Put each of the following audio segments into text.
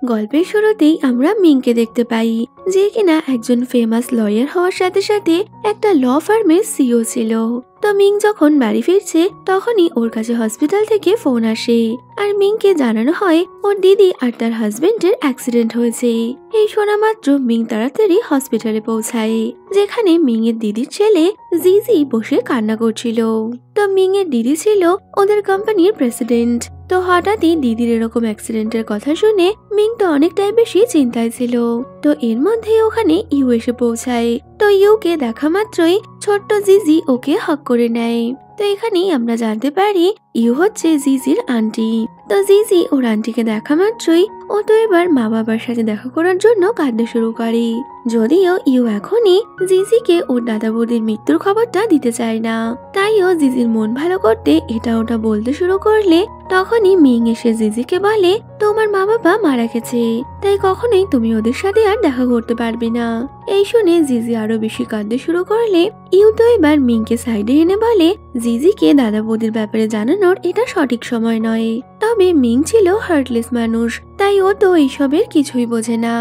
গল্পের শুরুতেই আমরা মিংকে দেখতে পাই, যে কিনা একজন ফেমাস লয়ার হওয়ার সাথে সাথে একটা ল ফার্মের সিও ছিল। তো মিং যখন বাড়ি ফিরছে তখনই ওর কাছে হসপিটাল থেকে ফোন আসে, আর মিংকে জানানো হয় ওর দিদি আর তার হাজবেন্ডের অ্যাক্সিডেন্ট হয়েছে। এই শোনা মাত্র মিং তাড়াতাড়ি হসপিটালে পৌঁছায়, যেখানে মিং এর দিদির ছেলে জিজি বসে কান্না করছিল। তো মিং এর দিদি ছিল ওদের কোম্পানির প্রেসিডেন্ট। তো হঠাৎই দিদির এরকম অ্যাক্সিডেন্টের কথা শুনে মিং তো অনেকটাই বেশি চিন্তায় ছিল। তো এর মধ্যে ওখানে ইউ এসে পৌঁছায়। তো ইউকে দেখা মাত্রই ছোট্ট জিজি ওকে হক করে নেয়। তো এখানেই আমরা জানতে পারি ইউ হচ্ছে জিজির আন্টি। তো জিজি ওর আন্টিকে দেখা মাত্রই ও তো এবার মা বাবার সাথে দেখা করার জন্য কাঁদতে শুরু করে। যদিও ইউ এখনই জিজিকে ওর দাদা বৌদির মৃত্যুর খবরটা দিতে চায় না, তাইও জিজির মন ভালো করতে এটা ওটা বলতে শুরু করলে তখনই মিং এসে জিজিকে বলে, তোমার মা বাবা মারা গেছে, তাই কখনোই তুমি ওদের সাথে আর দেখা করতে পারবে না। এই শুনে জিজি আরো বেশি কাঁদতে শুরু করলে ইউ তো এবার মিংকে সাইডে এনে বলে, জিজিকে দাদা বৌদির ব্যাপারে জানানোর এটা সঠিক সময় নয়। তবে মিং ছিল হার্টলেস মানুষ, তাই ও তো এইসবের কিছুই বোঝে না।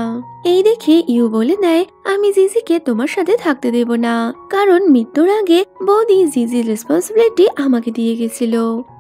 এই দেখে ইউ বলে দেয়, আমি জিজিকে তোমার সাথে থাকতে দেব না, কারণ মৃত্যুর আগে বৌদি জিজির রেসপন্সিবিলিটি আমাকে দিয়ে গেছিল।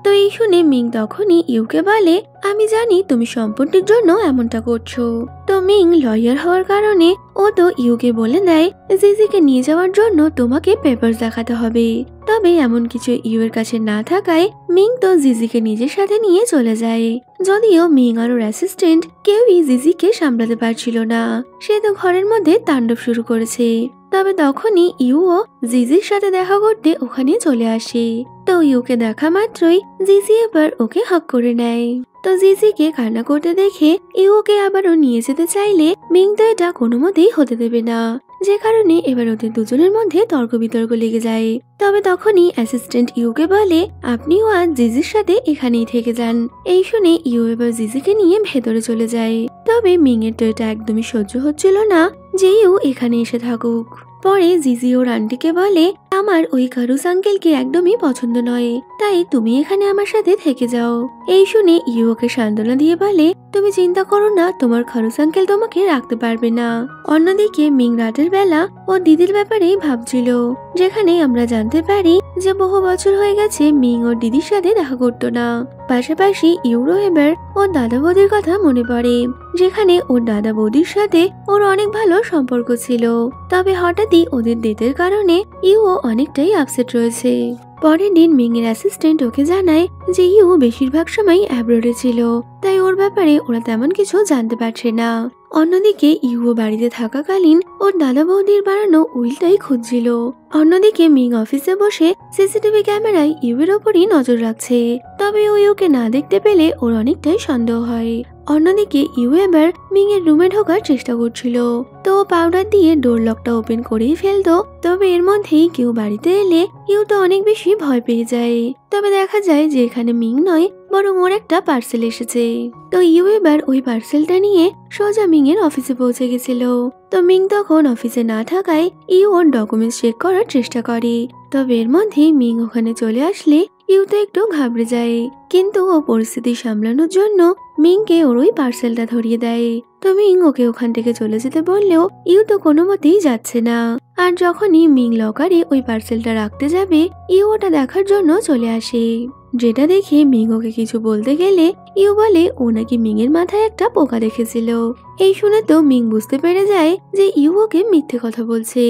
তো এই শুনে মিং তখনই ইউকে বলে, আমি জানি তুমি সম্পত্তির জন্য এমনটা করছো। তো মিং লয়ার হওয়ার কারণে ও তো ইউকে বলে দেয়, জিজিকে নিয়ে যাওয়ার জন্য তোমাকে পেপার দেখাতে হবে। তবে এমন কিছু ইউ এর কাছে না থাকায় মিং তো জিজিকে নিজের সাথে নিয়ে চলে যায়। যদিও মিং আর ওর অ্যাসিস্ট্যান্ট কেউই জিজিকে সামলাতে পারছিল না, সে তো ঘরের মধ্যে তাণ্ডব শুরু করেছে। তবে তখনই ইউও জিজির সাথে দেখা করতে ওখানে চলে আসে। তো ইউকে দেখা মাত্রই জিজি এবার ওকে হক করে নেয়। তো জিজিকে কান্না করতে দেখে ইউকে আবারও নিয়ে যেতে চাইলে মিং তো এটা কোনো মতেই হতে দেবে না, যে কারণে এবার ওদের দুজনের মধ্যে তর্ক বিতর্ক লেগে যায়। তবে তখনই অ্যাসিস্ট্যান্ট ইউকে বলে, আপনিও আজ জিজির সাথে এখানেই থেকে যান। এই শুনে ইউ এবার জিজিকে নিয়ে ভেতরে চলে যায়। তবে মিং এর তো এটা একদমই সহ্য হচ্ছিল না যে ইউ এখানে এসে থাকুক। পরে জিজি ওর আন্টিকে বলে, আমার ওই কারুস আঙ্কেলকে একদমই পছন্দ নয়, তাই তুমি এখানে আমার সাথে থেকে যাও। এই শুনে ইউ ওকে সান্ত্বনা দিয়ে বলে, তুমি চিন্তা করো না, তোমার খারুস আঙ্কেল তোমাকে রাখতে পারবে না। অন্যদিকে মিং রাতের বেলা ও দিদির ব্যাপারেই ভাবছিল, যেখানে আমরা জানতে পারি যে বহু বছর হয়ে গেছে মিং ওর দিদির সাথে দেখা করতো না। পাশাপাশি ইউরো এবার ওর দাদা বৌদির কথা মনে পড়ে, যেখানে ওর দাদা বৌদির সাথে ওর অনেক ভালো সম্পর্ক ছিল। তবে হঠাৎই ওদের ডেথের কারণে ইউও অনেকটাই আপসেট রয়েছে। পরের দিন মিং এর অ্যাসিস্ট্যান্ট ওকে জানায় যে ইউ বেশিরভাগ সময় অ্যাব্রোডে ছিল, তাই ওর ব্যাপারে ওরা তেমন কিছু জানতে পারছে না। অন্যদিকে ইউও বাড়িতে থাকাকালীন ওর দাদা বৌদির বানানো উইলটাই খুঁজছিল। অন্যদিকে মিং অফিসে বসে সিসিটিভি ক্যামেরায় ইউ এর ওপরই নজর রাখছে। তবে ও ইউকে না দেখতে পেলে ওর অনেকটাই সন্দেহ হয়। অন্যদিকে ইউ এবার মিং এর রুমে ঢোকার চেষ্টা করছিল, তো পাউডার দিয়ে ডোর লকটা ওপেন করেই ফেলতো। তবে এর মধ্যেই কেউ বাড়িতে এলে ইউ তো অনেক বেশি ভয় পেয়ে যায়। তবে দেখা যায় যে এখানে মিং নয়, বরং ওর একটা পার্সেল এসেছে। তো ইউ এবার ওই পার্সেলটা নিয়ে সোজা মিং এর অফিসে পৌঁছে গেছিল। তো মিং তখন অফিসে না থাকায় ইউ ওর ডকুমেন্টস চেক করার চেষ্টা করে। তবে এর মধ্যেই মিং ওখানে চলে আসলে ইউ তো একটু ঘাবড়ে যায়, কিন্তু ও পরিস্থিতি সামলানোর জন্য মিংকে ওর ওই পার্সেলটা ধরিয়ে দেয়। তো মিং ওকে ওখান থেকে চলে যেতে বললেও ইউ তো কোনো মতেই যাচ্ছে না। আর যখনই মিং লকারে ওই পার্সেলটা রাখতে যাবে, ইউ ওটা দেখার জন্য চলে আসে, যেটা দেখে মিং ওকে কিছু বলতে গেলে ইউ বলে ও নাকি মিং এর মাথায় একটা পোকা দেখেছিল। এই শুনে তো মিং বুঝতে পেরে যায় যে ইউ ওকে মিথ্যে কথা বলছে,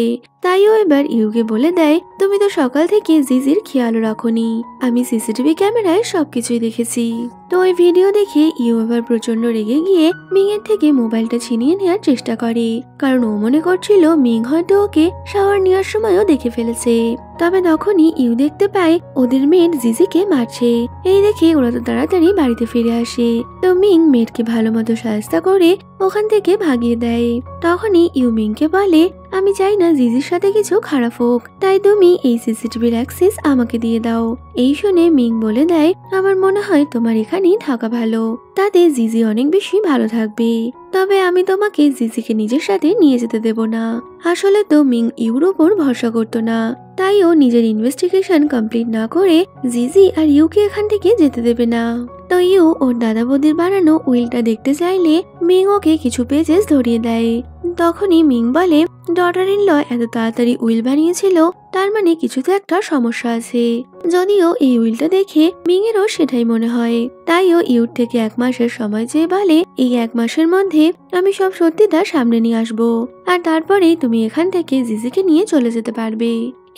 তাই ও এবার ইউকে বলে দেয়, তুমি তো সকাল থেকে জিজির খেয়াল রাখোনি, আমি সিসিটিভি ক্যামেরায় সবকিছুই দেখেছি। তো ওই ভিডিও দেখে ইউ এবার প্রচন্ড রেগে গিয়ে মিং এর থেকে মোবাইলটা ছিনিয়ে নেওয়ার চেষ্টা করে, কারণ ও মনে করছিল মিং হয়তো ওকে শাওয়ার নেওয়ার সময়ও দেখে ফেলেছে। তবে তখনই ইউ দেখতে পায় ওদের মেয়ের জিজিকে মারছে। এই দেখে ওরা তো তাড়াতাড়ি বাড়িতে ফিরে আসে। তো মিং মেয়েরকে ভালো মতো সাহায্য করে ওখান থেকে ভাগিয়ে দেয়। তখনই ইউ মিংকে বলে, আমি চাই না জিজির সাথে কিছু খারাপ হোক, তাই তুমি এই সিসিটিভির অ্যাক্সেস আমাকে দিয়ে দাও। এই শুনে মিং বলে দেয়, আমার মনে হয় তোমার এখানেই থাকা ভালো, তাতে জিজি অনেক বেশি ভালো থাকবে। তবে আমি তোমাকে জিজিকে নিজের সাথে নিয়ে যেতে দেব না। আসলে তো মিং ইউর উপর ভরসা করতো না, তাই ও নিজের ইনভেস্টিগেশন কমপ্লিট না করে জিজি আর ইউকে এখান থেকে যেতে দেবে না। তো ইউ ওর দাদা বৌদির বানানো উইলটা দেখতে চাইলে মিং ওকে কিছু পেজেস ধরিয়ে দেয়। তখনই মিং বলে, ডটার ইন ল এত তাড়াতাড়ি উইল বানিয়েছিল, তার মানে কিছু তো একটা সমস্যা আছে। যদিও এই উইলটা দেখে মিং এরও সেটাই মনে হয়, তাইও ইউর থেকে 1 মাসের সময় চেয়ে বলে, এই 1 মাসের মধ্যে আমি সব সত্যিটা সামনে নিয়ে আসবো, আর তারপরেই তুমি এখান থেকে জিজিকে নিয়ে চলে যেতে পারবে।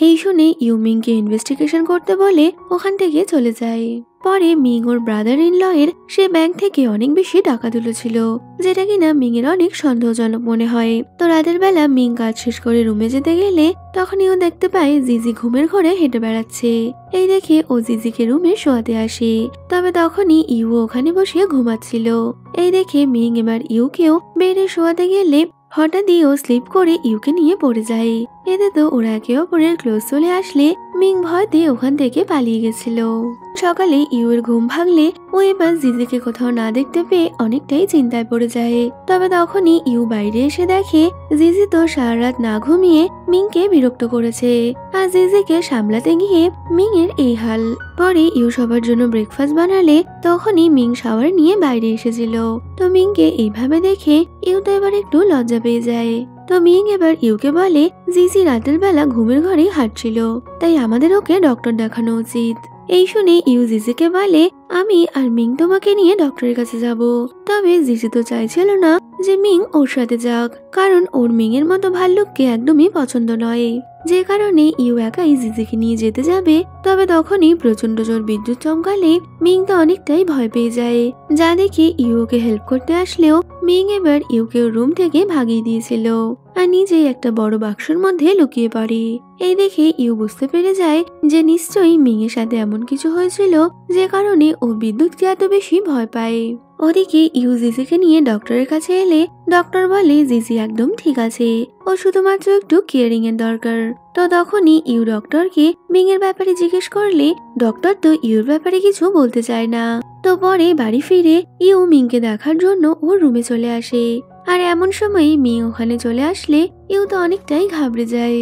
এই শুনে ইউ মিংকে ইনভেস্টিগেশন করতে বলে ওখান থেকে চলে যায়। পরে মিং ওর ব্রাদার ইন ল এর সে ব্যাংক থেকে অনেক বেশি টাকা তুলেছিল, যেটা কিনা মিং এর অনেক সন্দেহজনক মনে হয়। তো রাতের বেলা মিং কাজ শেষ করে রুমে যেতে গেলে তখনই ও দেখতে পায় জিজি ঘুমের ঘরে হেঁটে বেড়াচ্ছে। এই দেখে ও জিজিকে রুমে শোয়াতে আসে, তবে তখনই ইউ ওখানে বসে ঘুমাচ্ছিল। এই দেখে মিং এবার ইউকেও বেডে শোয়াতে গেলে হঠাৎই ও স্লিপ করে ইউকে নিয়ে পড়ে যায়। এতে তো ওরা একে অপরের ক্লোজ চলে আসলে মিং ভয়তে ওখান থেকে পালিয়ে গেছিল। সকালে ইউর ঘুম ভাঙলে ও এবার জিজিকে কোথাও না দেখতে পেয়ে অনেকটাই চিন্তায় পড়ে যায়। তবে তখনই ইউ বাইরে এসে দেখে জিজি তো সারা রাত না ঘুমিয়ে মিংকে বিরক্ত করেছে, আর জিজিকে সামলাতে গিয়ে মিং এর এই হাল। পরে ইউ সবার জন্য ব্রেকফাস্ট বানালে তখনই মিং শাওয়ার নিয়ে বাইরে এসেছিল। তো মিংকে এইভাবে দেখে ইউ তো এবার একটু লজ্জা পেয়ে যায়। তো মিং এবার ইউকে বলে, জিজি রাতের বেলা ঘুমের ঘরে হাঁটছিল, তাই আমাদের ওকে ডক্টর দেখানো উচিত। এই শুনে ইউ জিজিকে বলে, আমি আর মিং তোমাকে নিয়ে ডক্টরের কাছে যাব। তবে জিজি তো চাইছিল না যে মিং ওর সাথে যাক, কারণ ওর মিং এর মতো ভাল্লুককে একদমই পছন্দ নয়, যে কারণে ইউ একাই জিজিকে নিয়ে যেতে যাবে। তবে তখনই প্রচন্ড জোর বিদ্যুৎ চমকালে মিং তো অনেকটাই ভয় পেয়ে যায়, যা দেখে ইউকে হেল্প করতে আসলেও মিং এবার ইউকে রুম থেকে ভাগিয়ে দিয়েছিল আর নিজে একটা বড় বাক্সের মধ্যে লুকিয়ে পড়ে। এই দেখে ইউ বুঝতে পেরে যায় যে নিশ্চয়ই মিং এর সাথে এমন কিছু হয়েছিল যে কারণে ও বিদ্যুৎকে এত বেশি ভয় পায়। ওদিকে ইউ জিজিকে নিয়ে ডক্টরের কাছে এলে ডক্টর বলে জিজি একদম ঠিক আছে, ও শুধুমাত্র একটু কেয়ারিং এর দরকার। তো তখনই ইউ ডক্টরকে মিং এর ব্যাপারে জিজ্ঞেস করলে ডক্টর তো ইউর ব্যাপারে কিছু বলতে চায় না। তো পরে বাড়ি ফিরে ইউ মিংকে দেখার জন্য ওর রুমে চলে আসে, আর এমন সময় মিং ওখানে চলে আসলে ইউ তো অনেকটাই ঘাবড়ে যায়।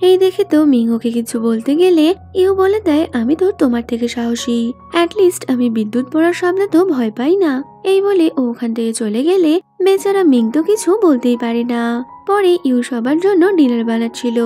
এই দেখে তো মিং ওকে কিছু বলতে গেলে ইউ বলে দেয়, আমি তো তোমার থেকে সাহসী, অ্যাটলিস্ট আমি বিদ্যুৎ পড়ার সামনে তো ভয় পাই না। এই বলে ও ওখান থেকে চলে গেলে বেচারা মিং তো কিছু বলতেই পারে না। পরে ইউ সবার জন্য ডিনার বানাচ্ছিল,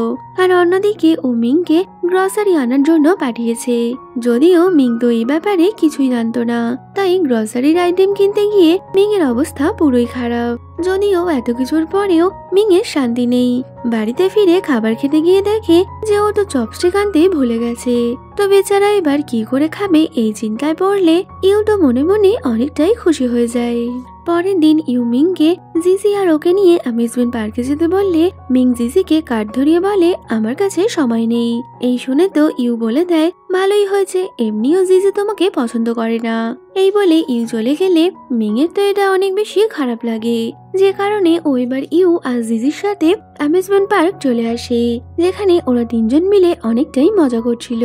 আর অন্যদিকে ও মিংকে গ্রসারি আনার জন্য পাঠিয়েছে। যদিও মিং তো এই ব্যাপারে কিছুই জানতো না, তাই গ্রসারির আইটেম কিনতে গিয়ে মিং এর অবস্থা পুরোই খারাপ। যদিও এত কিছুর পরেও মিং এর শান্তি নেই। বাড়িতে ফিরে খাবার খেতে গিয়ে দেখে যে ও তো চপস্টিক আনতে ভুলে গেছে। তো বেচারা এবার কি করে খাবে এই চিন্তায় পড়লে ইউ তো মনে মনে অনেকটাই খুশি হয়ে যায়। পরের দিন ইউ মিংকে জিজি আর ওকে নিয়ে অ্যামিউজমেন্ট পার্কে যেতে বললে মিং জিজিকে কার্ড ধরিয়ে বলে, আমার কাছে সময় নেই। এই শুনে তো ইউ বলে দেয়, ভালোই হয়েছে, এমনিও জিজি তোমাকে পছন্দ করে না। এই বলে ইউ চলে গেলে মিং এর তো এটা অনেক বেশি খারাপ লাগে, যে কারণে ও এবার ইউ আর জিজির সাথে অ্যামিউজমেন্ট পার্ক চলে আসে, যেখানে ওরা 3 জন মিলে অনেকটাই মজা করছিল।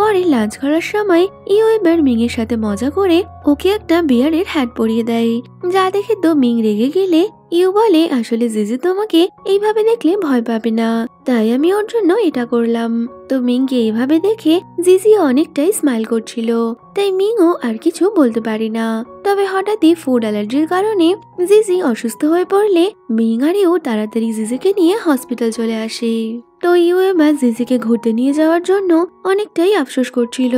পরে লাঞ্চ করার সময় ইউ এবার মিং এর সাথে মজা করে ওকে একটা বিয়ারের হ্যাট পরিয়ে দেয়, যা দেখে তো মিং রেগে গেলে ইউ বলে, আসলে জিজি তোমাকে এইভাবে দেখলে ভয় পাবে না, তাই আমি ওর জন্য এটা করলাম। তো মিংকে এইভাবে দেখে জিজি অনেকটাই স্মাইল করছিল, তাই মিংও আর কিছু বলতে পারি না। তবে হঠাৎই ফুড অ্যালার্জির কারণে জিজি অসুস্থ হয়ে পড়লে মিং আর ইউ তাড়াতাড়ি জিজিকে নিয়ে হসপিটাল চলে আসে। তো ইউ এবার জিজিকে ঘুরতে নিয়ে যাওয়ার জন্য অনেকটাই আফসোস করছিল,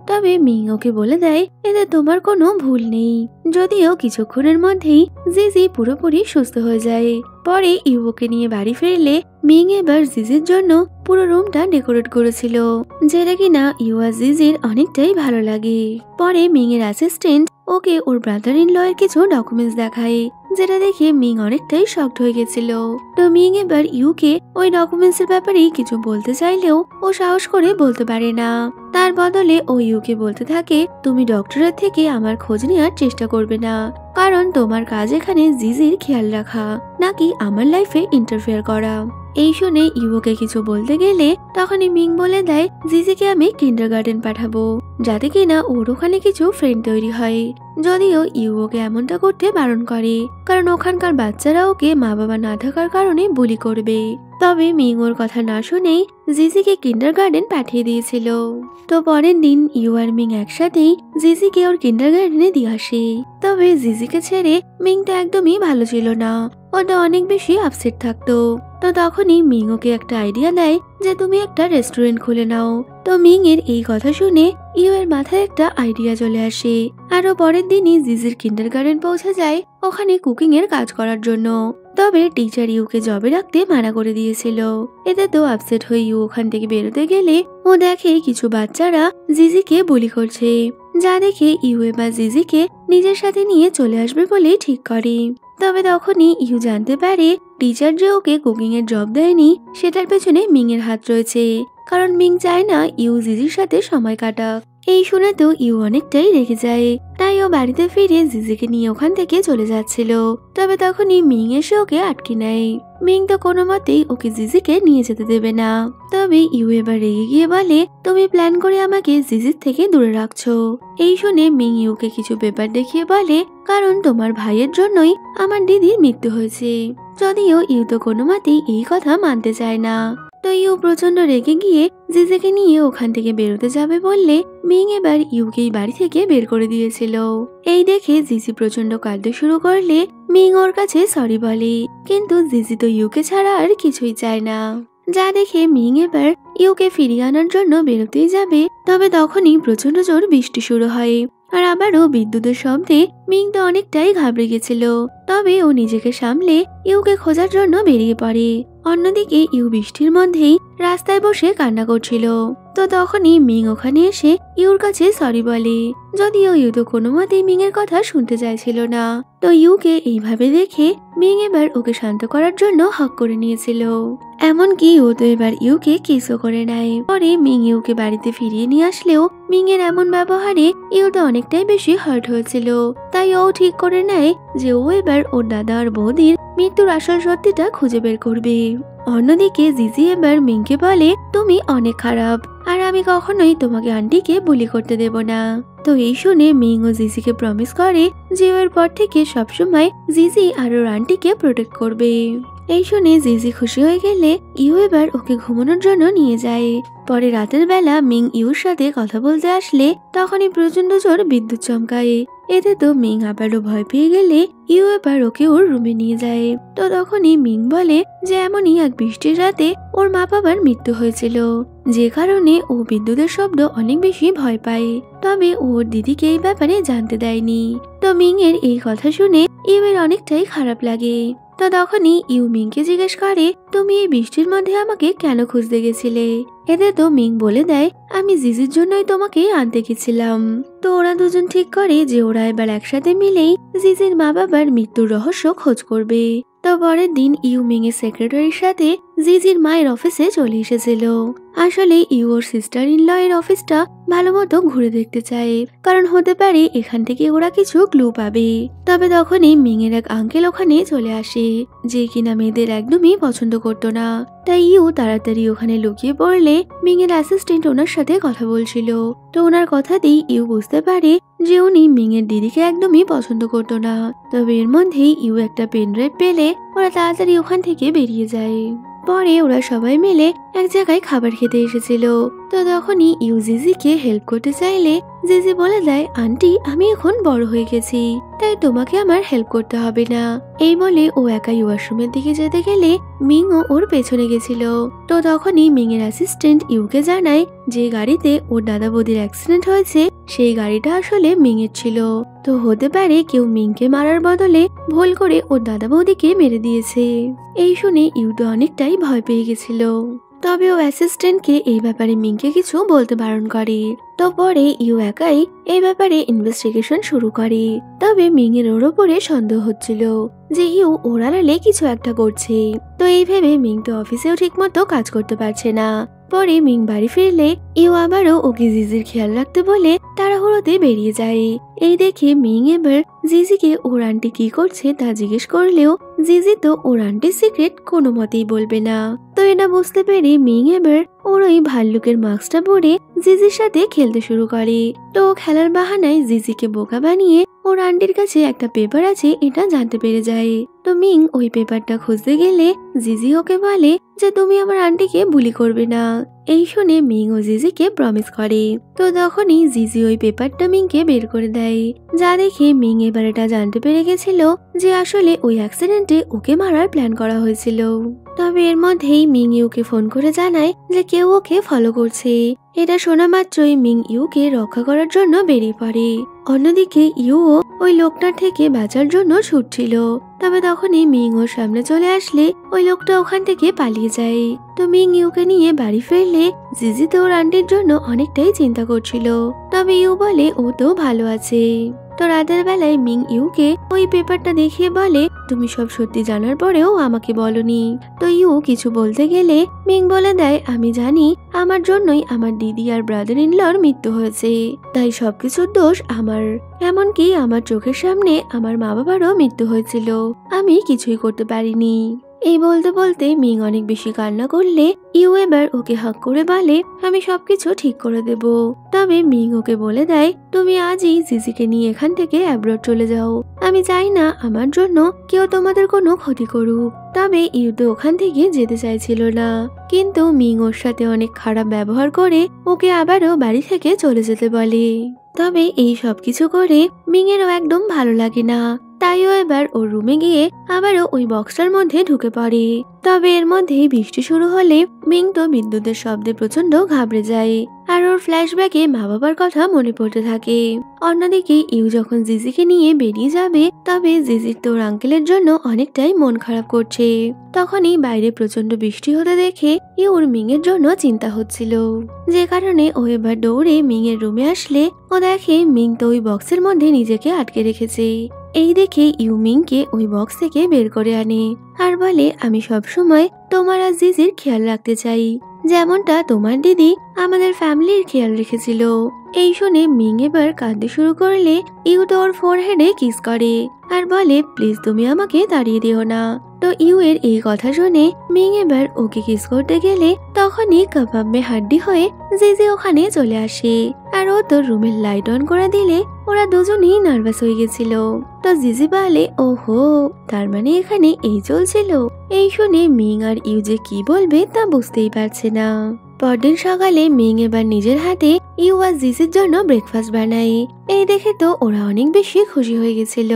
তবে মিং ওকে বলে দেয়, এতে তোমার কোনো ভুল নেই। যদিও কিছুক্ষণের মধ্যেই জিজি পুরোপুরি সুস্থ হয়ে যায়। পরে ইউ ওকে নিয়ে বাড়ি ফিরলে মিং এবার জিজির জন্য পুরো রুমটা ডেকোরেট করেছিল, যেটা কিনা ইউ আর জিজির অনেকটাই ভালো লাগে। পরে মিং এর অ্যাসিস্ট্যান্ট ওকে ওর ব্রাদার ইন ল এর কিছু ডকুমেন্টস দেখায়, যেটা দেখে মিং অনেকটাই শকড হয়ে গেছিল। তো মিং এবার ইউকে ওই ডকুমেন্টস এর ব্যাপারে কিছু বলতে চাইলেও ও সাহস করে বলতে পারে না। তার বদলে ও ইউকে বলতে থাকে, তুমি ডক্টরের থেকে আমার খোঁজ নেওয়ার চেষ্টা করবে না, কারণ তোমার কাজ এখানে জিজির খেয়াল রাখা, নাকি আমার লাইফে ইন্টারফেয়ার করা। এই শুনে ইউকে কিছু বলতে গেলে তখনই মিং বলে দেয়, জিজিকে আমি কিন্ডারগার্টেন পাঠাবো, যাতে কিনা ওর ওখানে কিছু ফ্রেন্ড তৈরি হয়। যদিও ইউকে এমনটা করতে বারণ করে, কারণ ওখানকার বাচ্চারা ওকে মা বাবা না থাকার কারণে বুলি করবে। তবে মিং ওর কথা না শুনেই জিজিকে কিন্ডারগার্টেন পাঠিয়ে দিয়েছিল। তো পরের দিন ইউ আর মিং একসাথেই জিজিকে ওর কিন্ডারগার্টেনে দিয়ে আসে। তবে জিজিকে ছেড়ে মিং তো একদমই ভালো ছিল না, ও তো অনেক বেশি আপসেট থাকতো। তো তখনই মিং ওকে একটা আইডিয়া দেয় যে তুমি একটা রেস্টুরেন্ট খুলে নাও। তো মিং এর এই কথা শুনে ইউ এর মাথায় একটা আইডিয়া চলে আসে। আরো পরের দিনই জিজির কিন্ডারগার্টেন পৌঁছে যায় ওখানে কুকিং এর কাজ করার জন্য। তবে টিচার ইউকে জবে রাখতে মানা করে দিয়েছিল। এতে তো আপসেট হয়ে ইউ ওখান থেকে বেরোতে গেলে ও দেখে কিছু বাচ্চারা জিজিকে বুলি করছে, যা দেখে ইউ এবার জিজিকে নিজের সাথে নিয়ে চলে আসবে বলে ঠিক করে। তবে তখনই ইউ জানতে পারে টিচার যে ওকে কুকিং এর জব দেয়নি সেটার পেছনে মিং এর হাত রয়েছে, কারণ মিং চায় না ইউ জিজির সাথে সময় কাটাক। এই শুনে তো ইউ অনেকটাই রেগে যায়, তাই ও বাড়িতে ফিরে জিজিকে নিয়ে ওখান থেকে চলে যাচ্ছিল। তবে তখনই মিং এসে ওকে আটকে নেয়। মিং তো কোনো মতেই ওকে জিজিকে নিয়ে যেতে দেবে না। তবে ইউ এবার রেগে গিয়ে বলে, তুমি প্ল্যান করে আমাকে জিজির থেকে দূরে রাখছো। এই শুনে মিং ইউকে কিছু পেপার দেখিয়ে বলে, কারণ তোমার ভাইয়ের জন্যই আমার দিদির মৃত্যু হয়েছে। যদিও ইউ তো কোনো মতেই এই কথা মানতে চায় না। তো ইউ প্রচন্ড রেগে গিয়ে জিজিকে নিয়ে ওখান থেকে বেরোতে যাবে বললে মিং এবার ইউকেই বাড়ি থেকে বের করে দিয়েছিল। এই দেখে জিজি প্রচন্ড কাঁদতে শুরু করলে মিং ওর কাছে সরি বলে, কিন্তু জিজি তো ইউকে ছাড়া আর কিছুই চায় না। যা দেখে মিং এবার ইউকে ফিরিয়ে আনার জন্য বেরোতেই যাবে, তবে তখনই প্রচন্ড জোর বৃষ্টি শুরু হয়। আর আবারও বিদ্যুতের শব্দে মিং তো অনেকটাই ঘাবড়ে গেছিল। তবে ও নিজেকে সামলে ইউকে খোঁজার জন্য বেরিয়ে পড়ে। অন্যদিকে ইউ বৃষ্টির মধ্যেই রাস্তায় বসে কান্না করছিল। তো তখনই মিং ওখানে এসে ইউর কাছে সরি বলে, যদিও ইউ তো কোনো মতেই মিং এর কথা শুনতে চাইছিল না। তো ইউকে এইভাবে দেখে মিং এবার ওকে শান্ত করার জন্য হক করে নিয়েছিল। এমনকি ও তো এবার ইউকে কিসও করে নেয়। পরে মিং ইউকে বাড়িতে ফিরিয়ে নিয়ে আসলেও মিং এর এমন ব্যবহারে ইউ তো অনেকটাই বেশি হার্ট হয়েছিল। তাই ও ঠিক করে নেয় যে ও এবার ওর দাদা আর বৌদির মৃত্যুর আসল সত্যিটা খুঁজে বের করবে। অন্যদিকে জিজি এবার মিংকে বলে, তুমি অনেক খারাপ, আর আমি কখনোই তোমাকে আন্টিকে বুলি করতে দেব না। তো এই শুনে মিং ও জিজিকে প্রমিস করে যে ওর পর থেকে সবসময় জিজি আর ওর আন্টিকে প্রোটেক্ট করবে। এই শুনে জিজি খুশি হয়ে গেলে ইউ এবার ওকে ঘুমানোর জন্য নিয়ে যায়। পরে রাতের বেলা মিং ইউর সাথে কথা বলতে আসলে তখনই প্রচন্ড জোর বিদ্যুৎ চমকায়। এতে তো মিং আবারও ভয় পেয়ে গেলে ইউ এবার ওকে ওর রুমে নিয়ে যায়। তো তখনই মিং বলে যে এমনই এক বৃষ্টির রাতে ওর মা বাবার মৃত্যু হয়েছিল, যে কারণে ও বিদ্যুতের শব্দ অনেক বেশি ভয় পায়। তবে ওর দিদিকে এই ব্যাপারে জানতে দেয়নি। তো মিং এর এই কথা শুনে ইউ এর অনেকটাই খারাপ লাগে। তো তখনই ইউ মিংকে জিজ্ঞেস করে, তুমি এই বৃষ্টির মধ্যে আমাকে কেন খুঁজতে গেছিলে? এতে তো মিং বলে দেয়, আমি জিজির জন্যই তোমাকে আনতে গেছিলাম। তো ওরা দুজন ঠিক করে যে ওরা এবার একসাথে মিলেই জিজির মা বাবার মৃত্যুর রহস্য খোঁজ করবে। তো পরের দিন ইউ মিং এর সেক্রেটারির সাথে জিজির মায়ের অফিসে চলে এসেছিল। আসলে ইউ ওর সিস্টার ইন ল এর অফিসটা ভালো মতো ঘুরে দেখতে চায়, কারণ হতে পারে এখান থেকে ওরা কিছু ক্লু পাবে। তবে তখনই মিং এর এক আঙ্কেল ওখানে চলে আসে, যে কিনা মেয়েদের একদমই পছন্দ করতো না। তাই ইউ তাড়াতাড়ি ওখানে লুকিয়ে পড়লে মিং এর অ্যাসিস্ট্যান্ট ওনার সাথে কথা বলছিল। তো ওনার কথাতেই ইউ বুঝতে পারে যে উনি মিং এর দিদিকে একদমই পছন্দ করতো না। তবে এর মধ্যেই ইউ একটা পেন ড্রাইভ পেলে ওরা তাড়াতাড়ি ওখান থেকে বেরিয়ে যায়। পরে ওরা সবাই মিলে এক জায়গায় খাবার খেতে এসেছিল। তো তখনই ইউ জিজিকে হেল্প করতে চাইলে জিজি বলে দেয়, আন্টি আমি এখন বড় হয়ে গেছি, তাই তোমাকে আমার হেল্প করতে হবে না। এই বলে ও একাই ওয়াশরুমের দিকে যেতে গেলে মিং ও ওর পেছনে গেছিল। তো তখনই মিং এর অ্যাসিস্ট্যান্ট ইউকে জানায় যে গাড়িতে ওর দাদা বৌদির অ্যাক্সিডেন্ট হয়েছে সেই গাড়িটা আসলে মিং এর ছিল। তো হতে পারে কেউ মিংকে মারার বদলে ভুল করে ওর দাদা বৌদিকে মেরে দিয়েছে। এই শুনে ইউ তো অনেকটাই ভয় পেয়ে গেছিল। তবে ও অ্যাসিস্ট্যান্টকে এই ব্যাপারে মিংকে কিছু বলতে বারণ করে। তো পরে ইউ একাই এই ব্যাপারে ইনভেস্টিগেশন শুরু করে। তবে মিং এর ওর উপরে সন্দেহ হচ্ছিল যে ইউ ওর আড়ালে কিছু একটা করছে। তো এই ভেবে মিং তো অফিসেও ঠিক মতো কাজ করতে পারছে না। পরে মিং বাড়ি ফিরলে ইউ আবারও ওকে জিজির খেয়াল রাখতে বলে তাড়াহুড়োতে বেরিয়ে যায়। এই দেখে মিং এবার জিজিকে ওর আন্টি কি করছে তা জিজ্ঞেস করলেও জিজি তো ওর আন্টির সিক্রেট কোনো মতেই বলবে না। তো এটা বুঝতে পেরে মিং এবার ওর ওই ভাল্লুকের মাস্কটা পরে জিজির সাথে খেলতে শুরু করে। তো খেলার বাহানায় জিজিকে বোকা বানিয়ে ওর আন্টির কাছে একটা পেপার আছে এটা জানতে পেরে যায়। তো মিং ওই পেপারটা খুঁজতে গেলে জিজি ওকে বলে যে তুমি আমার আন্টিকে বুলি করবে না। এই শুনে মিং ও জিজিকে প্রমিস করে। তো তখনই জিজি ওই পেপারটা মিংকে বের করে দেয়, যা দেখে মিং এবার এটা জানতে পেরে গেছিল যে আসলে ওই অ্যাক্সিডেন্টে ওকে মারার প্ল্যান করা হয়েছিল। তবে এর মধ্যেই মিং ইউকে ফোন করে জানায় যে কেউ ওকে ফলো করছে। এটা শোনা মাত্রই মিং ইউকে রক্ষা করার জন্য বেরিয়ে পড়ে। অন্যদিকে ইউও ওই লোকটার থেকে বাঁচার জন্য ছুটছিল। তবে তখনই মিং ওর সামনে চলে আসলে ওই লোকটা ওখান থেকে পালিয়ে যায়। তো মিং ইউকে নিয়ে বাড়ি ফিরলে জিজি তো ওর আন্টির জন্য অনেকটাই চিন্তা করছিল। তবে ইউ বলে ও তো ভালো আছে। তো রাতের বেলায় মিং ইউকে ওই পেপারটা দেখিয়ে বলে তুমি সব সত্যি জানার পরেও আমাকে বলনি। তো ইউ কিছু বলতে গেলে মিং বলে দেয় আমি জানি আমার জন্যই আমার দিদি আর ব্রাদার ইন লর মৃত্যু হয়েছে, তাই সবকিছুর দোষ আমার। এমনকি আমার চোখের সামনে আমার মা বাবারও মৃত্যু হয়েছিল, আমি কিছুই করতে পারিনি। এই বলতে বলতে মিং অনেক বেশি কান্না করলে ইউ এবার ওকে হাক করে বলে আমি সবকিছু ঠিক করে দেব। তবে মিং ওকে বলে দেয় তুমি আজই জিজিকে নিয়ে এখান থেকে অ্যাব্রড চলে যাও, আমি চাই না আমার জন্য কেউ তোমাদের কোনো ক্ষতি করুক। তবে ইউ তো ওখান থেকে যেতে চাইছিল না, কিন্তু মিং ওর সাথে অনেক খারাপ ব্যবহার করে ওকে আবারও বাড়ি থেকে চলে যেতে বলে। তবে এই সবকিছু করে মিং এরও একদম ভালো লাগে না, তাইও এবার ওর রুমে গিয়ে আবারও ওই বক্সটার মধ্যে ঢুকে পড়ে। তবে এর মধ্যেই বৃষ্টি শুরু হলে মিং তো বিদ্যুতের শব্দে প্রচন্ড ঘাবড়ে যায় আর ওর ফ্ল্যাশব্যাকে মা বাবার কথা মনে পড়তে থাকে। অন্যদিকে ইউ যখন জিজিকে নিয়ে বেরিয়ে যাবে তবে জিজির তো ওর আঙ্কেলের জন্য অনেকটাই মন খারাপ করছে। তখনই বাইরে প্রচন্ড বৃষ্টি হতে দেখে ইউর মিং এর জন্য চিন্তা হচ্ছিল, যে কারণে ও এবার দৌড়ে মিং এর রুমে আসলে ও দেখে মিং তো ওই বক্সের মধ্যে নিজেকে আটকে রেখেছে। এই দেখে ইউ মিংকে ওই বক্স থেকে বের করে আনে আর বলে আমি সব সময় তোমার আর জিজির খেয়াল রাখতে চাই, যেমনটা তোমার দিদি আমাদের ফ্যামিলির খেয়াল রেখেছিল। এই শুনে মিং এবার কাঁদতে শুরু করলে ইউ তো ওর ফোরহেডে কিস করে আর বলে প্লিজ তুমি আমাকে তাড়িয়ে দিও না। তো ইউ এর এই কথা শুনে মিং এবার ওকে কিস করতে গেলে তখনই কাবাব মে হাড্ডি হয়ে জিজি ওখানে চলে আসে আর ও তো রুমের লাইট অন করে দিলে ওরা দুজনেই নার্ভাস হয়ে গেছিল। তো জিজি বলে ওহো তার মানে এখানে এই চলছিল। এই শুনে মিং আর ইউ যে কি বলবে তা বুঝতেই পারছে না। পরদিন সকালে মিং এবার নিজের হাতে ইউ আর জিজির জন্য ব্রেকফাস্ট বানায়। এই দেখে তো ওরা অনেক বেশি খুশি হয়ে গেছিল।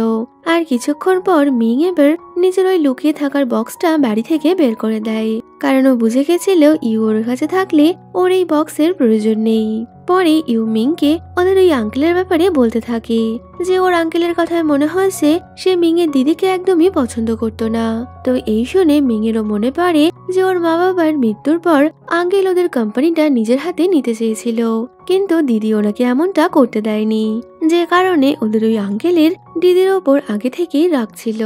আর কিছুক্ষণ পর মিং এবার নিজের ওই লুকিয়ে থাকার বক্সটা বাড়ি থেকে বের করে দেয়, কারণ ও বুঝে গেছিল ইউ ওর কাছে থাকলে ওর এই বক্সের প্রয়োজন নেই। পরে ইউ মিংকে ওদের ওই আঙ্কেলের ব্যাপারে বলতে থাকে যে ওর আঙ্কেলের কথায় মনে হয়েছে সে মিং এর দিদিকে একদমই পছন্দ করতো না। তো এই শুনে মিং এরও মনে পড়ে যে ওর মা বাবার মৃত্যুর পর আঙ্কেল ওদের কোম্পানিটা নিজের হাতে নিতে চেয়েছিল, কিন্তু দিদি ওনাকে এমনটা করতে দেয়নি, যে কারণে ওদের ওই আঙ্কেলের দিদির ওপর আগে থেকেই রাগ ছিল।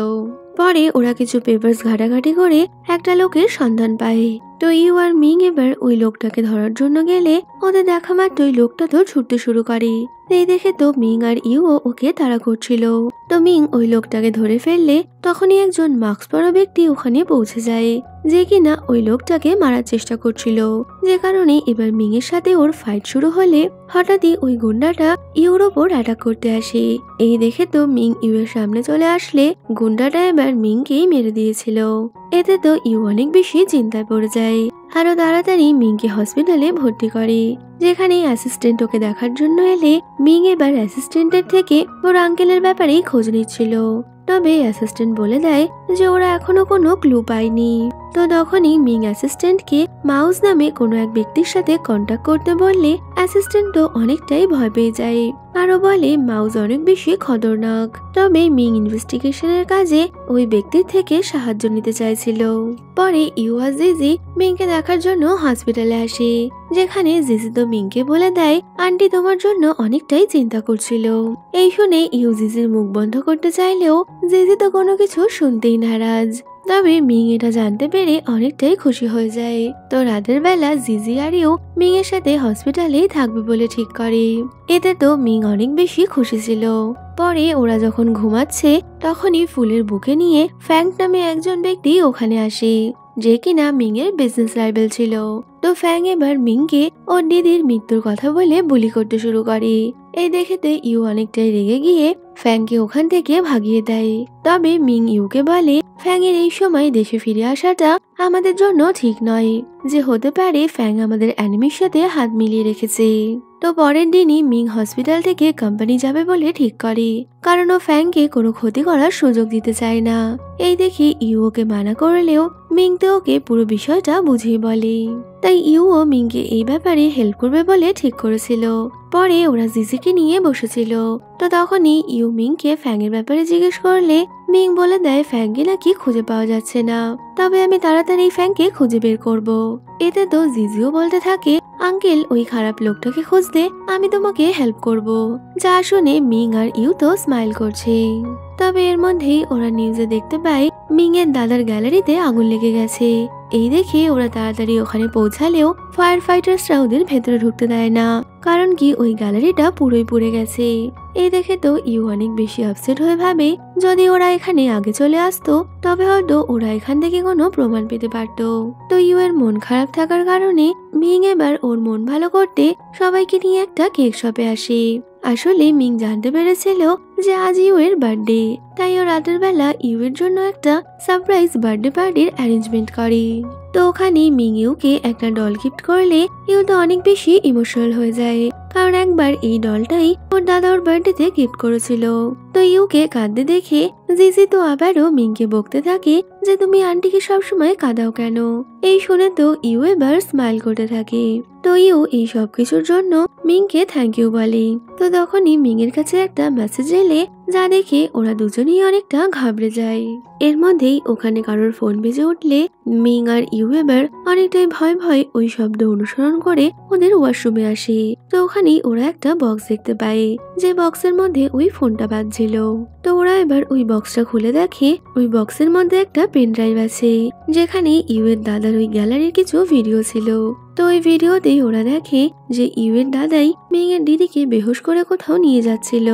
পরে ওরা কিছু পেপারস ঘাটাঘাটি করে একটা লোকের সন্ধান পায়। তো ইউ আর মিং এবার ওই লোকটাকে ধরার জন্য গেলে ওদের দেখা মাত্রই লোকটা তো ছুটতে শুরু করে। এই দেখে তো মিং আর ইউও ওকে তাড়া করছিল। তো মিং ওই লোকটাকে ধরে ফেললে তখনই একজন মাস্ক পরা ব্যক্তি ওখানে পৌঁছে যায়, যে কিনা ওই লোকটাকে মারার চেষ্টা করছিল, যে কারণে এবার মিং এর সাথে ওর ফাইট শুরু হলে হঠাৎই ওই গুন্ডাটা ইউর ওপর অ্যাটাক করতে আসে। এই দেখে তো মিং ইউ এর সামনে চলে আসলে গুন্ডাটা এবার মিংকেই মেরে দিয়েছিল। এতে তো ইউ অনেক বেশি চিন্তায় পড়ে যায়, আরো তাড়াতাড়ি মিংকে হসপিটালে ভর্তি করে, যেখানে অ্যাসিস্ট্যান্ট ওকে দেখার জন্য এলে মিং এবার অ্যাসিস্ট্যান্টের থেকে ওর আঙ্কেলের ব্যাপারেই খোঁজ নিচ্ছিল। তবে অ্যাসিস্ট্যান্ট বলে দেয় যে ওরা এখনো কোনো ক্লু পায়নি। তো তখনই মিং অ্যাসিস্ট্যান্টকে মাউস নামে কোনো এক ব্যক্তির সাথে কন্ট্যাক্ট করতে বললে অ্যাসিস্ট্যান্ট তো অনেকটাই ভয় পেয়ে যায়, আরো বলে মাউস অনেক বেশি খতরনাক। তবে মিং ইনভেস্টিগেশনের কাজে ওই ব্যক্তির থেকে সাহায্য নিতে চাইছিল। পরে ইউ আর জিজি মিংকে দেখার জন্য হসপিটালে আসে, যেখানে জিজি তো মিংকে বলে দেয় আন্টি তোমার জন্য অনেকটাই চিন্তা করছিল। এই শুনে ইউ জিজির মুখ বন্ধ করতে চাইলেও জিজি তো কোনো কিছু শুনতেই নারাজ। তবে মিং এটা জানতে পেরে অনেকটাই খুশি হয়ে যায়। তো রাতের বেলা জিজি আর ইউ মিং এর সাথে হসপিটালেই থাকবে বলে ঠিক করে। এতে তো মিং অনেক বেশি খুশি ছিল। পরে ওরা যখন ঘুমাচ্ছে তখনই ফুলের বুকে নিয়ে ফ্যাং নামে একজন ব্যক্তি ওখানে আসে, যে কিনা মিং এর বিজনেস রাইভেল ছিল। তো ফ্যাং এবার মিংকে ওর দিদির মৃত্যুর কথা বলে বুলি করতে শুরু করে। এই দেখেতে ইউ অনেকটাই রেগে গিয়ে ফ্যাংকে ওখান থেকে ভাগিয়ে দেয়। তবে মিং ইউকে বলে ফ্যাং এর এই সময় দেশে ফিরে আসাটা আমাদের জন্য ঠিক নয়, যে হতে পারে ফ্যাং আমাদের অ্যানিমির সাথে হাত মিলিয়ে রেখেছে। তো পরের দিনই মিং হসপিটাল থেকে কোম্পানি যাবে বলে ঠিক করে, কারণ ও ফ্যাংকে কোনো ক্ষতি করার সুযোগ দিতে চায় না। এই দেখে ইউ ওকে মানা করলেও মিং তো ওকে পুরো বিষয়টা বুঝিয়ে বলে। তাই ইউ ও মিংকে এই ব্যাপারে হেল্প করবে বলে ঠিক করেছিল। পরে ওরা জিজিকে নিয়ে বসেছিল। তো তখনই ইউ মিংকে ফ্যাংয়ের ব্যাপারে জিজ্ঞেস করলে মিং বলে দেয় ফ্যাংকে নাকি খুঁজে পাওয়া যাচ্ছে না, তবে আমি তাড়াতাড়ি ফ্যাংকে খুঁজে বের করব। এতে তো জিজিও বলতে থাকে আঙ্কেল ওই খারাপ লোকটাকে খুঁজতে আমি তোমাকে হেল্প করব। যা শুনে মিং আর ইউ তো স্মাইল করছে। তবে এর মধ্যেই ওরা নিউজে দেখতে পায় মিং এর দাদার গ্যালারিতে আগুন লেগে গেছে। এই দেখে ওরা তাড়াতাড়ি ওখানে পৌঁছালেও ফায়ার ফাইটার্সরা ওদের ভেতরে ঢুকতে দেয় না, কারণ কি ওই গ্যালারিটা পুরোই পুড়ে গেছে। এই দেখে তো ইউ অনেক বেশি আপসেট হয়ে ভাবে যদি ওরা এখানে আগে চলে আসতো তবে হয়তো ওরা এখান থেকে কোনো প্রমাণ পেতে পারত। তো ইউ এর মন খারাপ থাকার কারণে মিং এবার ওর মন ভালো করতে সবাইকে নিয়ে একটা কেক শপে আসে। আসলে মিং জানতে পেরেছিল যে আজ ইউ এর বার্থডে, তাই ও রাতের বেলা ইউ এর জন্য একটা সারপ্রাইজ বার্থডে পার্টির অ্যারেঞ্জমেন্ট করে। তো ওখানে মিং ইউকে একটা ডল গিফট করলে ইউ তো অনেক বেশি ইমোশনাল হয়ে যায়, কারণ একবার এই ডলটাই ওর দাদা ওর বার্থডেতে গিফট করেছিল। তো ইউকে কাঁদতে দেখে জিজি তো আবারও মিংকে বকতে থাকে যে তুমি আন্টিকে সবসময় কাঁদাও কেন। এই শুনে তো ইউ এবার স্মাইল করতে থাকে। তো ইউ এই সব কিছুর জন্য মিংকে থ্যাংক ইউ বলে। তো তখনই মিং এর কাছে একটা মেসেজ এলে যা দেখে ওরা দুজনেই অনেকটা ঘাবড়ে যায়। এর মধ্যেই ওখানে কারোর ফোন বেজে উঠলে মিং আর ইউ এবার অনেকটাই ভয় ভয় ওই শব্দ অনুসরণ করে ওদের ওয়াশরুমে আসে। তো ওখানেই ওরা একটা বক্স দেখতে পায়, যে বক্সের মধ্যে ওই ফোনটা বাজছিল। তো ওরা এবার ওই বক্সটা খুলে দেখে ওই বক্সের মধ্যে একটা পেন ড্রাইভ আছে, যেখানে ইউ এর দাদার ওই গ্যালারির কিছু ভিডিও ছিল। তো ওই ভিডিওতে ওরা দেখে যে ইউ এর দাদাই মিং এর দিদিকে বেহুশ করে কোথাও নিয়ে যাচ্ছিল।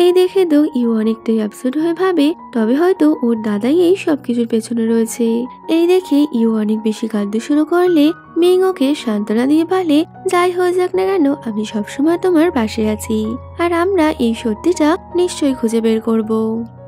এই দেখে তো ইউ অনেকটাই আপসেট হয়ে ভাবে তবে হয়তো ওর দাদাই এই সবকিছুর পেছনে রয়েছে। এই দেখে ইউ অনেক বেশি কাঁদতে শুরু করলে মিং ওকে সান্ত্বনা দিয়ে বলে যাই হয়ে যাক না কেন আমি সবসময় তোমার পাশে আছি, আর আমরা এই সত্যিটা নিশ্চয়ই খুঁজে বের করব।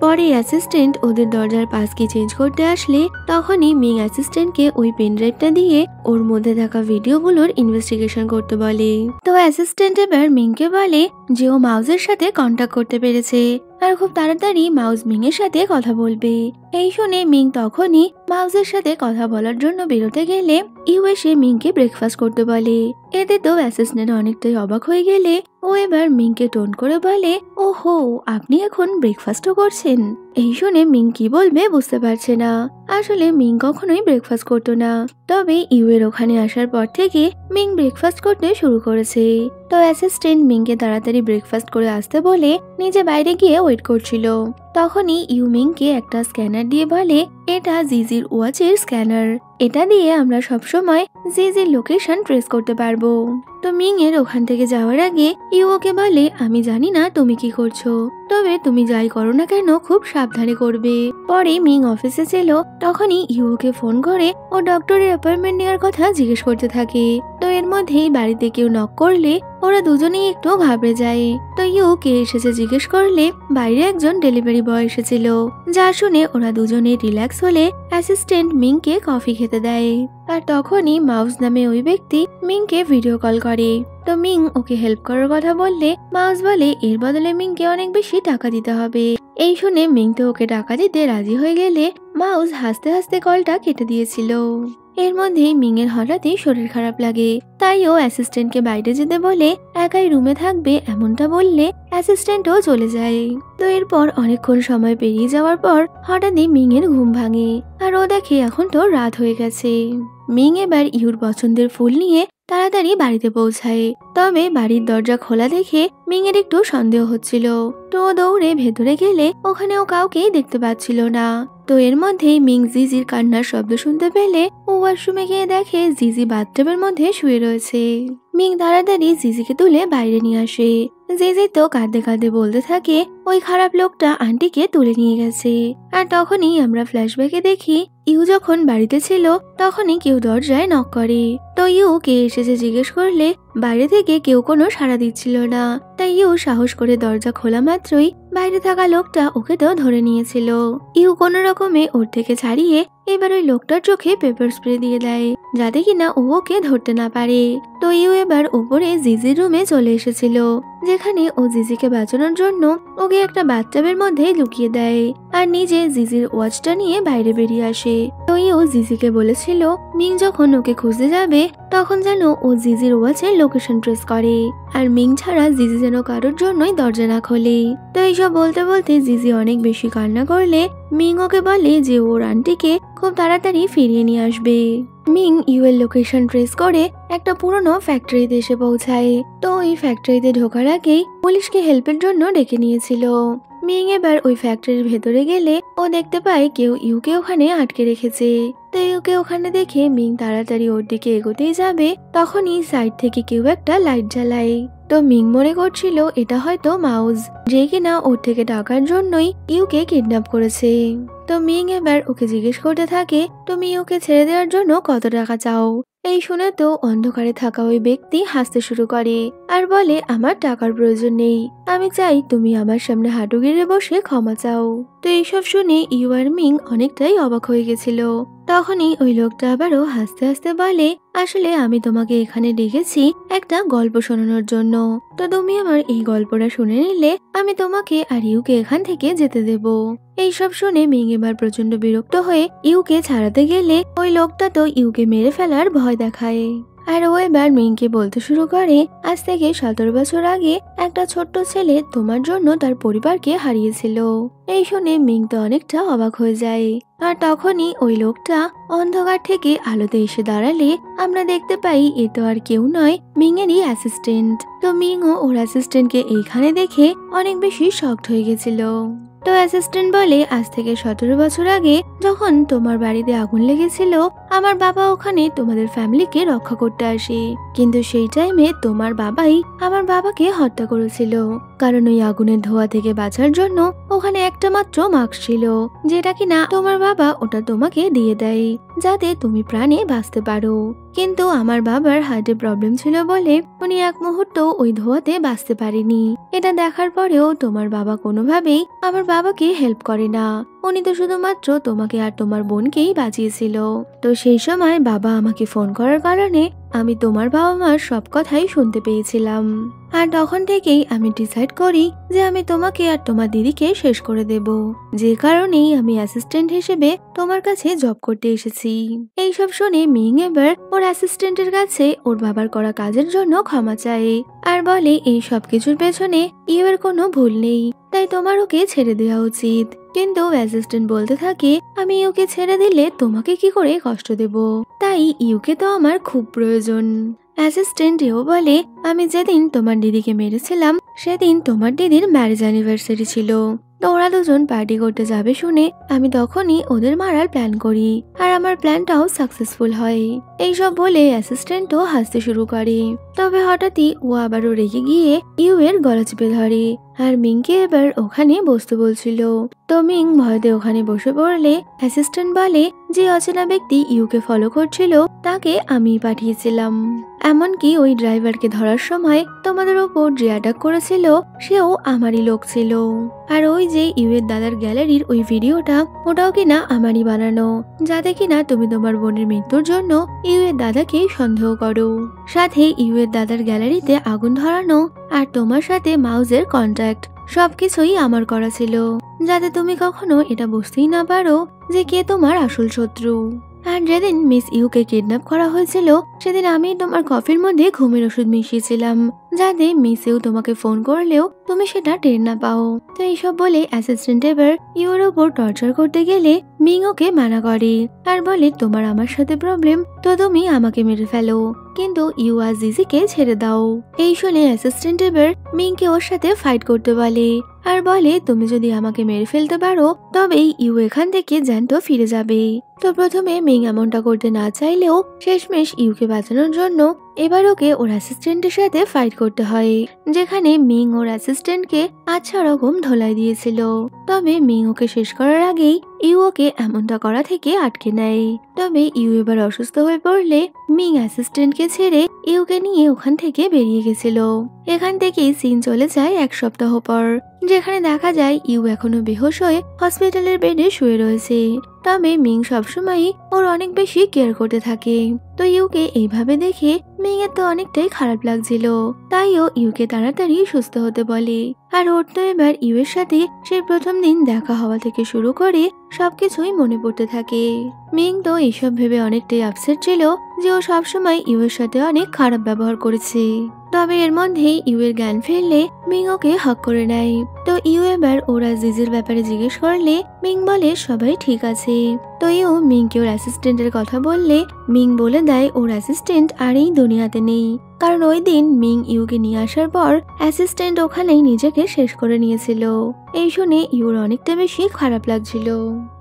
পরে অ্যাসিস্ট্যান্ট ওদের দরজার পাস কি চেঞ্জ করতে আসলে তখনই মিং অ্যাসিস্ট্যান্টকে ওই পেন ড্রাইভটা দিয়ে ওর মধ্যে থাকা ভিডিওগুলোর ইনভেস্টিগেশন করতে বলে। তো অ্যাসিস্ট্যান্ট এবার মিংকে বলে যে ও মাউজের সাথে কন্ট্যাক্ট করতে পেরেছে আর খুব তাড়াতাড়ি মাউজ মিং এর সাথে কথা বলবে। এই শুনে মিং তখনই মাউজের সাথে কথা বলার জন্য বেরোতে গেলে ইউ এসে মিংকে ব্রেকফাস্ট করতে বলে। এতে তো অ্যাসিস্ট্যান্ট অনেকটাই অবাক হয়ে গেলে ও এবার মিংকে টোন করে বলে ওহো আপনি এখন ব্রেকফাস্টও করছেন। এই শুনে মিং কি বলবে বুঝতে পারছে না। আসলে মিং কখনোই ব্রেকফাস্ট করতো না, তবে ইউ এর ওখানে আসার পর থেকে মিং ব্রেকফাস্ট করতে শুরু করেছে। তো অ্যাসিস্ট্যান্ট মিংকে তাড়াতাড়ি ব্রেকফাস্ট করে আসতে বলে নিজে বাইরে গিয়ে ওয়েট করছিল। তখনই ইউ মিংকে একটা স্ক্যানার দিয়ে বলে এটা জিজির ওয়াচের স্ক্যানার, এটা দিয়ে আমরা সবসময় জিজির লোকেশন ট্রেস করতে পারবো। তো মিং এর ওখান থেকে যাওয়ার আগে ইউ ওকে বলে আমি জানি না তুমি কি করছো, তবে তুমি যাই করো না কেন খুব সাবধানে করবে। পরে মিং অফিসে ছিল তখনই ইউ ওকে ফোন করে ও ডক্টরের অ্যাপয়েন্টমেন্ট নেওয়ার কথা জিজ্ঞেস করতে থাকে। তো এর মধ্যেই বাড়িতে কেউ নক করলে ওরা দুজনেই একটু ঘাবড়ে যায়। তো ইউ কে এসেছে জিজ্ঞেস করলে বাইরে একজন ডেলিভারি বয় এসেছিল, যা শুনে ওরা দুজনে রিল্যাক্স হলে অ্যাসিস্ট্যান্ট মিংকে কফি খেতে দেয়। আর তখনই মাউস নামে ওই ব্যক্তি মিংকে ভিডিও কল করে। তো মিং ওকে হেল্প করার কথা বললে মাউস বলে এর বদলে মিংকে অনেক বেশি টাকা দিতে হবে। এই শুনে মিং তো ওকে টাকা দিতে রাজি হয়ে গেলে মাউস হাসতে হাসতে কলটা কেটে দিয়েছিল। এর মধ্যেই মিং এর হঠাৎই শরীর খারাপ লাগে, তাই ও অ্যাসিস্ট্যান্টকে বাইরে যেতে বলে একাই রুমে থাকবে এমনটা বললে অ্যাসিস্ট্যান্টও চলে যায়। তো এরপর অনেকক্ষণ সময় পেরিয়ে যাওয়ার পর হঠাৎই মিং এর ঘুম ভাঙে আর ও দেখে এখন তো রাত হয়ে গেছে। মিং এবার ইউর পছন্দের ফুল নিয়ে তাড়াতাড়ি বাড়িতে পৌঁছায়, তবে বাড়ির দরজা খোলা দেখে মিং এর একটু সন্দেহ হচ্ছিল। তো ও দৌড়ে ভেতরে গেলে ওখানে ও কাউকেই দেখতে পাচ্ছিল না। তো তো এর মধ্যেই মিং জিজির কান্নার শব্দ শুনতে পেলে ও ওয়াশরুমে গিয়ে দেখে জিজি বাথটাবের মধ্যে শুয়ে রয়েছে। মিং তাড়াতাড়ি জিজিকে তুলে বাইরে নিয়ে আসে। জিজি তো কাঁদতে কাঁদতে বলতে থাকে ওই খারাপ লোকটা আন্টিকে তুলে নিয়ে গেছে। আর তখনই আমরা ফ্ল্যাশব্যাকে দেখি ইউ যখন বাড়িতে ছিল তখনই কেউ দরজায় নক করে। তো ইউ কে এসেছে জিজ্ঞেস করলে বাইরে থেকে কেউ কোনো সাড়া দিচ্ছিল না। তাই ইউ সাহস করে দরজা খোলা মাত্রই বাইরে থাকা লোকটা ওকে তো ধরে নিয়েছিল। ইউ কোনো রকমে ওর থেকে ছাড়িয়ে এবার ওই লোকটার চোখে পেপার স্প্রে দিয়ে দেয় যাতে কিনা ও ওকে ধরতে না পারে। তো ইউ এবার উপরে জিজির রুমে চলে এসেছিল যেখানে ও জিজিকে বাঁচানোর জন্য ওকে একটা বাথটাবের মধ্যে লুকিয়ে দেয় আর নিজে জিজির ওয়াচটা নিয়ে বাইরে বেরিয়ে আসে। তো ইউ জিজিকে বলেছিল মিং যখন ওকে খুঁজতে যাবে তখন যেন ও জিজির ওয়াচের লোকেশন ট্রেস করে আর মিং ছাড়া জিজি যেন কারোর জন্যই দরজা না খোলে। তো এইসব বলতে বলতে জিজি অনেক বেশি কান্না করলে মিং ওকে বলে যে ওর আন্টিকে খুব তাড়াতাড়ি ফিরিয়ে নিয়ে আসবে। মিং ইউ এর লোকেশন ট্রেস করে একটা পুরনো ফ্যাক্টরিতে এসে পৌঁছায়। তো ওই ফ্যাক্টরিতে ঢোকার আগেই পুলিশকে হেল্পের জন্য ডেকে নিয়েছিল। মিং এবার ওই ফ্যাক্টরির ভেতরে গেলে ও দেখতে পায় কেউ ইউকে ওখানে আটকে রেখেছে। তো ইউকে ওখানে দেখে মিং তাড়াতাড়ি ওর দিকে এগোতেই যাবে তখনই সাইড থেকে কেউ একটা লাইট জ্বালায়। তো মিং মনে করছিল এটা হয়তো মাউস যে কিনা ওর থেকে টাকার জন্যই ইউকে কিডন্যাপ করেছে। তো মিং এবার ওকে জিজ্ঞেস করতে থাকে তুমি ওকে ছেড়ে দেওয়ার জন্য কত টাকা চাও। এই শুনে তো অন্ধকারে থাকা ওই ব্যক্তি হাসতে শুরু করে আর বলে আমার টাকার প্রয়োজন নেই, আমি চাই তুমি আমার সামনে হাঁটু গেড়ে বসে ক্ষমা চাও। তো এইসব শুনে ইউ আর মিং অনেকটাই অবাক হয়ে গেছিল। তখনই ওই লোকটা আবারও হাসতে হাসতে বলে আসলে আমি তোমাকে এখানে ডেকেছি একটা গল্প শোনানোর জন্য। তো তুমি আমার এই গল্পটা শুনে নিলে আমি তোমাকে আর ইউকে এখান থেকে যেতে দেব। এইসব শুনে মিং এবার প্রচন্ড বিরক্ত হয়ে ইউকে ছাড়াতে গেলে ওই লোকটা তো ইউকে মেরে ফেলার ভয় দেখায়। আর ও এবার মিংকে বলতে শুরু করে আজ থেকে 17 বছর আগে একটা ছোট্ট ছেলে তোমার জন্য তার পরিবারকে হারিয়েছিল। এই শুনে মিং তো অনেকটা অবাক হয়ে যায়। আর তখনই ওই লোকটা অন্ধকার থেকে আলোতে এসে দাঁড়ালে আমরা দেখতে পাই এ তো আর কেউ নয় মিং এরই অ্যাসিস্ট্যান্ট। তো মিং ও ওর অ্যাসিস্ট্যান্টকে এইখানে দেখে অনেক বেশি শকড হয়ে গেছিল। তো অ্যাসিস্ট্যান্ট বলে আজ থেকে 17 বছর আগে যখন তোমার বাড়িতে আগুন লেগেছিল আমার বাবা ওখানে তোমাদের ফ্যামিলিকে রক্ষা করতে আসে, কিন্তু সেই টাইমে তোমার বাবাই আমার বাবাকে হত্যা করেছিল কারণ ওই আগুনের ধোঁয়া থেকে বাঁচার জন্য ওখানে একটা মাত্র মাস্ক ছিল যেটা কিনা তোমার বাবা ওটা তোমাকে দিয়ে দেয় যাতে তুমি প্রাণে বাঁচতে পারো। কিন্তু আমার বাবার হার্টে প্রবলেম ছিল বলে উনি এক মুহূর্ত ওই ধোঁয়াতে বাঁচতে পারেনি। এটা দেখার পরেও তোমার বাবা কোনোভাবেই আমার বাবাকে হেল্প করে না, উনি তো শুধুমাত্র তোমাকে আর তোমার বোনকেই বাঁচিয়েছিল। তো সেই সময় বাবা আমাকে ফোন করার কারণে আমি তোমার বাবা মার সব কথাই শুনতে পেয়েছিলাম। আর তখন থেকেই আমি ডিসাইড করি যে আমি তোমাকে আর তোমার দিদিকে শেষ করে দেব, যে কারণেই আমি অ্যাসিস্ট্যান্ট হিসেবে তোমার কাছে জব করতে এসেছি। এইসব শুনে মিং এবার ওর অ্যাসিস্ট্যান্টের কাছে ওর বাবার করা কাজের জন্য ক্ষমা চায় আর বলে এই সব কিছুর পেছনে ইউর কোনো ভুল নেই, তাই তোমার ওকে ছেড়ে দেওয়া উচিত। কিন্তু অ্যাসিস্ট্যান্ট বলতে থাকে আমি ইউকে ছেড়ে দিলে তোমাকে কি করে কষ্ট দেব, তাই ইউকে তো আমার খুব প্রয়োজন। অ্যাসিস্ট্যান্ট এও বলে আমি যেদিন তোমার দিদিকে মেরেছিলাম সেদিন তোমার দিদির ম্যারেজ অ্যানিভার্সারি ছিল, তো ওরা দুজন পার্টি করতে যাবে শুনে আমি তখনই ওদের মারার প্ল্যান করি আর আমার প্ল্যানটাও সাকসেসফুল হয়। এইসব বলে অ্যাসিস্ট্যান্টও হাসতে শুরু করে। তবে হঠাৎই ও আবারও রেগে গিয়ে ইউ এর গলা চেপে ধরে আর মিংকে এবার ওখানে বসতে বলছিল। তো মিং ভয়তে ওখানে বসে পড়লে অ্যাসিস্ট্যান্ট বলে যে অচেনা ব্যক্তি ইউকে ফলো করছিল তাকে আমি পাঠিয়েছিলাম, এমনকি ওই ড্রাইভারকে ধরার সময় তোমাদের উপর যে অ্যাটাক করেছিল সেও আমারই লোক ছিল। আর ওই যে ইউ এর দাদার গ্যালারির ওই ভিডিওটা ওটাও কিনা আমারই বানানো, যাতে কিনা তুমি তোমার বোনের মৃত্যুর জন্য ইউ এর দাদাকে সন্দেহ করো। সাথে ইউ এর দাদার গ্যালারিতে আগুন ধরানো আর তোমার সাথে মাউজের কন্ট্যাক্ট সবকিছুই আমার করা ছিল, যাতে তুমি কখনো এটা বুঝতেই না পারো যে কে তোমার আসল শত্রু। আর যেদিন মিস ইউকে কিডন্যাপ করা হয়েছিল সেদিন আমি তোমার কফির মধ্যে ঘুমের ওষুধ মিশিয়েছিলাম যাতে মিস ইউ তোমাকে ফোন করলেও তুমি সেটা টের না পাও। তো এইসব বলে অ্যাসিস্ট্যান্ট এবার ইউর ওপর টর্চার করতে গেলে মিং ওকে মানা করে আর বলে তোমার আমার সাথে প্রবলেম তো তুমি আমাকে মেরে ফেলো, কিন্তু ইউ আর জিজিকে ছেড়ে দাও। এই শুনে অ্যাসিস্ট্যান্ট এবার মিংকে ওর সাথে ফাইট করতে বলে আর বলে তুমি যদি আমাকে মেরে ফেলতে পারো তবেই ইউ এখান থেকে জ্যান্ত ফিরে যাবে। তো প্রথমে মিং এমনটা করতে না চাইলেও শেষমেশ ইউকে বাঁচানোর জন্য এবার ওকে ওর অ্যাসিস্ট্যান্টের সাথে ফাইট করতে হয়, যেখানে মিং ওর অ্যাসিস্ট্যান্টকে আচ্ছা রকম ধোলাই দিয়েছিল। তবে মিং ওকে শেষ করার আগেই ইউ ওকে এমনটা করা থেকে আটকে নেয়। তবে ইউ এবার অসুস্থ হয়ে পড়লে মিং অ্যাসিস্ট্যান্টকে ছেড়ে ইউকে নিয়ে ওখান থেকে বেরিয়ে গেছিল। এখান থেকেই সিন চলে যায় 1 সপ্তাহ পর, যেখানে দেখা যায় ইউ এখনো বেহুশ হয়ে হসপিটালের বেডে শুয়ে রয়েছে। তবে মিং সবসময় ওর অনেক বেশি কেয়ার করতে থাকে। তো ইউকে এইভাবে দেখে মিং এর তো অনেকটাই খারাপ লাগছিল, তাই ও ইউকে তাড়াতাড়ি সুস্থ হতে বলে। আর ওর তো এবার ইউ এর সাথে সেই প্রথম দিন দেখা হওয়া থেকে শুরু করে সবকিছুই মনে পড়তে থাকে। মিং তো এইসব ভেবে অনেকটাই আপসেট ছিল যে ও সবসময় ইউ এর সাথে অনেক খারাপ ব্যবহার করেছে। তবে এর মধ্যেই ইউ এর জ্ঞান ফিরলে মিং ওকে হক করে নেয়। তো ইউ এবার ওরা জিজির ব্যাপারে জিজ্ঞেস করলে মিং বলে সবাই ঠিক আছে। তো ইউ মিংকে ওর অ্যাসিস্ট্যান্টের কথা বললে মিং বলে দেয় ওর অ্যাসিস্ট্যান্ট আর এই দুনিয়াতে নেই, কারণ ওই দিন মিং ইউকে নিয়ে আসার পর অ্যাসিস্ট্যান্ট ওখানেই নিজেকে শেষ করে নিয়েছিল। এই শুনে ইউর অনেকটা বেশি খারাপ লাগছিল।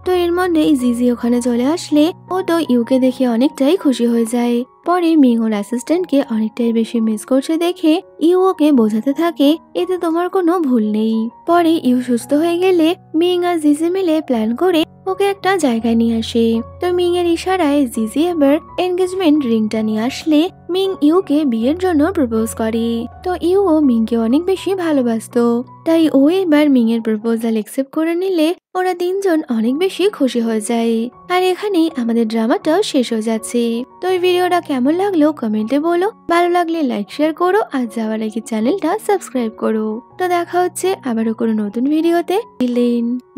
তো এর মধ্যেই জিজি ওখানে চলে আসলে ও তো ইউকে দেখে অনেকটাই খুশি হয়ে যায়। পরে মিং ওর অ্যাসিস্ট্যান্টকে অনেকটাই বেশি মিস করছে দেখে ইউ ওকে বোঝাতে থাকে এতে তোমার কোনো ভুল নেই। পরে ইউ সুস্থ হয়ে গেলে মিং আর জিজি মিলে প্ল্যান করে ওকে একটা জায়গায় নিয়ে আসে। তো মিং এর ইশারায় জিজি এবার এনগেজমেন্ট রিংটা নিয়ে আসলে মিং ইউকে বিয়ের জন্য প্রপোজ করে। তো ইউ ও মিংকে অনেক বেশি ভালোবাসতো, তাই ও এবার মিং এর প্রপোজাল একসেপ্ট করে নিলে ওরা তিনজন অনেক বেশি খুশি হয়ে যায়। আর এখানেই আমাদের ড্রামাটাও শেষ হয়ে যাচ্ছে। তো এই ভিডিওটা কেমন লাগলো কমেন্টে বলো, ভালো লাগলে লাইক শেয়ার করো আর যাওয়ার আগে চ্যানেলটা সাবস্ক্রাইব করো। তো দেখা হচ্ছে আবারও কোনো নতুন ভিডিওতে।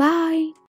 বাই।